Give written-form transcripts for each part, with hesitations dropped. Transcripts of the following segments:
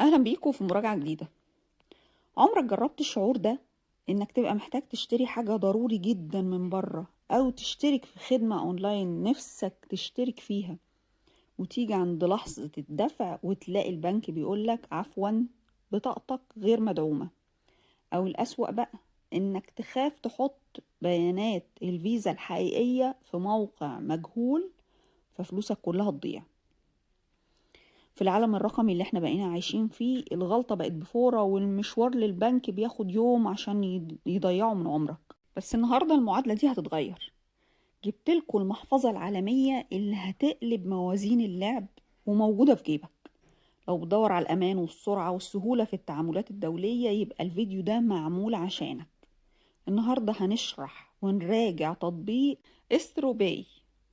أهلا بيكم في مراجعة جديدة. عمرك جربت الشعور ده؟ إنك تبقى محتاج تشتري حاجة ضروري جدا من بره، أو تشترك في خدمة أونلاين نفسك تشترك فيها، وتيجي عند لحظة الدفع وتلاقي البنك بيقولك عفوا بطاقتك غير مدعومة. أو الأسوأ بقى، إنك تخاف تحط بيانات الفيزا الحقيقية في موقع مجهول ففلوسك كلها تضيع. في العالم الرقمي اللي احنا بقينا عايشين فيه، الغلطة بقت بفورة، والمشوار للبنك بياخد يوم عشان يضيعوا من عمرك. بس النهاردة المعادلة دي هتتغير. جبتلكوا المحفظة العالمية اللي هتقلب موازين اللعب، وموجودة في جيبك. لو بتدور على الأمان والسرعة والسهولة في التعاملات الدولية، يبقى الفيديو ده معمول عشانك. النهاردة هنشرح ونراجع تطبيق استرو باي،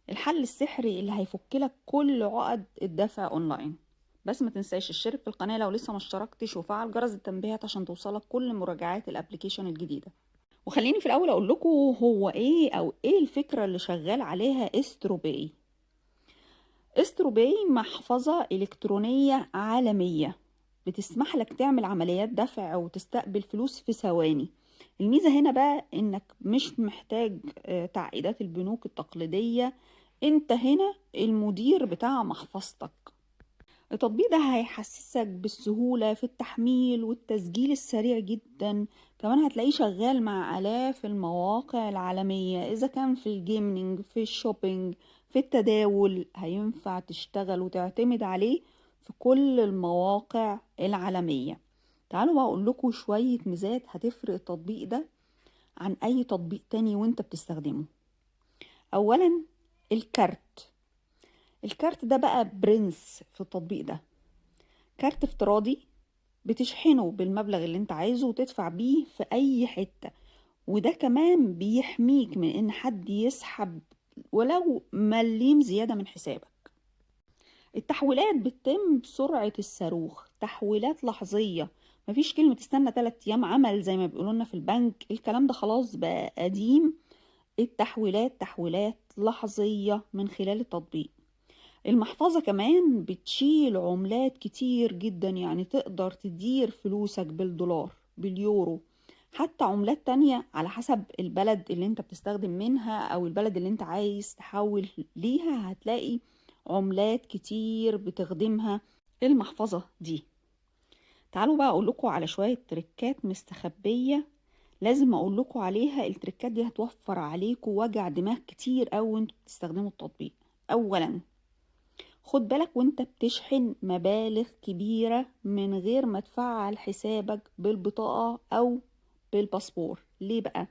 الحل السحري اللي هيفكلك كل عقد الدفع اونلاين. بس ما تنساش الشرك في القناة لو لسه ما اشتركتش، وفعل جرس التنبيهات عشان توصلك كل مراجعات الابليكيشن الجديدة. وخليني في الاول اقول لكم هو ايه، او ايه الفكرة اللي شغال عليها استرو باي. استرو باي محفظة الكترونية عالمية بتسمح لك تعمل عمليات دفع وتستقبل فلوس في ثواني. الميزة هنا بقى انك مش محتاج تعقيدات البنوك التقليدية. انت هنا المدير بتاع محفظتك. التطبيق ده هيحسسك بالسهولة في التحميل والتسجيل السريع جدا. كمان هتلاقيه شغال مع آلاف المواقع العالمية، إذا كان في الجيمنج، في الشوبينج، في التداول، هينفع تشتغل وتعتمد عليه في كل المواقع العالمية. تعالوا بقى أقول لكم شوية ميزات هتفرق التطبيق ده عن أي تطبيق تاني وانت بتستخدمه. أولا، الكارت. الكارت ده بقى برنس في التطبيق ده. كارت افتراضي بتشحنه بالمبلغ اللي انت عايزه وتدفع بيه في اي حتة. وده كمان بيحميك من ان حد يسحب ولو مليم زيادة من حسابك. التحويلات بتتم بسرعة الصاروخ، تحويلات لحظية. مفيش كلمة استنى 3 ايام عمل زي ما بيقولوا لنا في البنك، الكلام ده خلاص بقى قديم. التحويلات تحويلات لحظية من خلال التطبيق. المحفظة كمان بتشيل عملات كتير جدا، يعني تقدر تدير فلوسك بالدولار، باليورو، حتى عملات تانية على حسب البلد اللي انت بتستخدم منها او البلد اللي انت عايز تحول ليها. هتلاقي عملات كتير بتخدمها المحفظة دي. تعالوا بقى اقول لكم على شوية تريكات مستخبية لازم اقول لكم عليها. التريكات دي هتوفر عليكم وجع دماغ كتير او وانتوا بتستخدموا التطبيق. اولا، خد بالك وانت بتشحن مبالغ كبيرة من غير ما تفعل حسابك بالبطاقة او بالباسبور. ليه بقى؟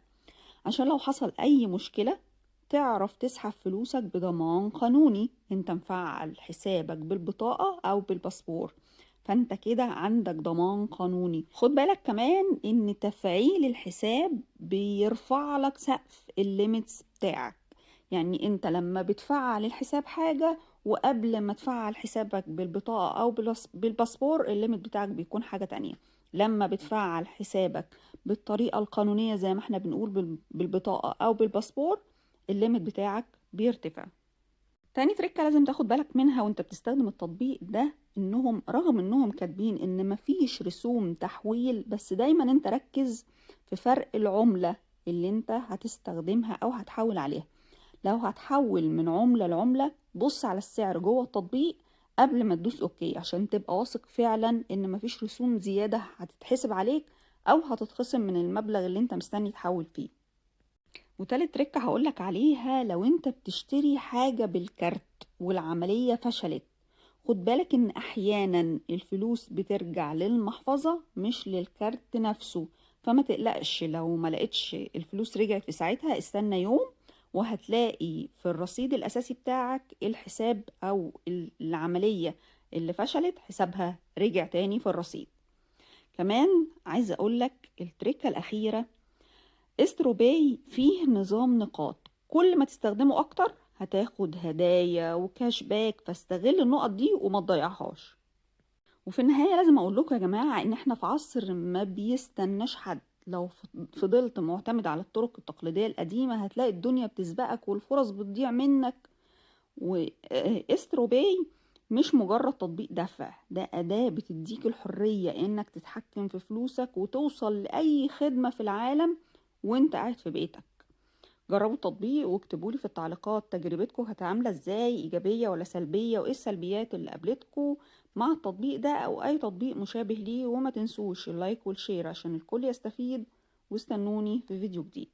عشان لو حصل اي مشكلة تعرف تسحب فلوسك بضمان قانوني. انت مفعل حسابك بالبطاقة او بالباسبور، فانت كده عندك ضمان قانوني. خد بالك كمان ان تفعيل الحساب بيرفع لك سقف الليميتس بتاعك. يعني انت لما بتفعل الحساب حاجة، وقبل ما تفعل حسابك بالبطاقة او بالباسبور الليميت بتاعك بيكون حاجة تانية. لما بتفعل حسابك بالطريقة القانونية زي ما احنا بنقول بالبطاقة او بالباسبور، الليميت بتاعك بيرتفع. تاني تريكة لازم تاخد بالك منها وانت بتستخدم التطبيق ده، انهم رغم انهم كاتبين ان مفيش رسوم تحويل، بس دايما انت ركز في فرق العملة اللي انت هتستخدمها او هتحول عليها. لو هتحول من عملة لعملة، بص على السعر جوه التطبيق قبل ما تدوس اوكي، عشان تبقى واثق فعلا ان مفيش رسوم زيادة هتتحسب عليك او هتتخصم من المبلغ اللي انت مستني تحول فيه. وتالت تركة هقولك عليها، لو انت بتشتري حاجة بالكارت والعملية فشلت، خد بالك ان احيانا الفلوس بترجع للمحفظة مش للكارت نفسه. فما تقلقش لو ما لقيتش الفلوس رجعت في ساعتها، استنى يوم وهتلاقي في الرصيد الاساسي بتاعك الحساب او العملية اللي فشلت حسابها رجع تاني في الرصيد. كمان عايزة اقولك التركة الاخيرة، استرو باي فيه نظام نقاط، كل ما تستخدمه اكتر هتاخد هدايا وكاش باك، فاستغل النقط دي وما تضيعهاش. وفي النهاية لازم اقول لكم يا جماعة ان احنا في عصر ما بيستناش حد. لو فضلت معتمد على الطرق التقليدية القديمة هتلاقي الدنيا بتسبقك والفرص بتضيع منك. واسترو باي مش مجرد تطبيق دفع، ده أداة بتديك الحرية إنك تتحكم في فلوسك وتوصل لأي خدمة في العالم وإنت قاعد في بيتك. جربوا التطبيق واكتبولي في التعليقات تجربتكم كانت عاملة ازاي، إيجابية ولا سلبية، وإيه السلبيات اللي قابلتكم مع التطبيق ده أو أي تطبيق مشابه ليه. وما تنسوش اللايك والشير عشان الكل يستفيد، واستنوني في فيديو جديد.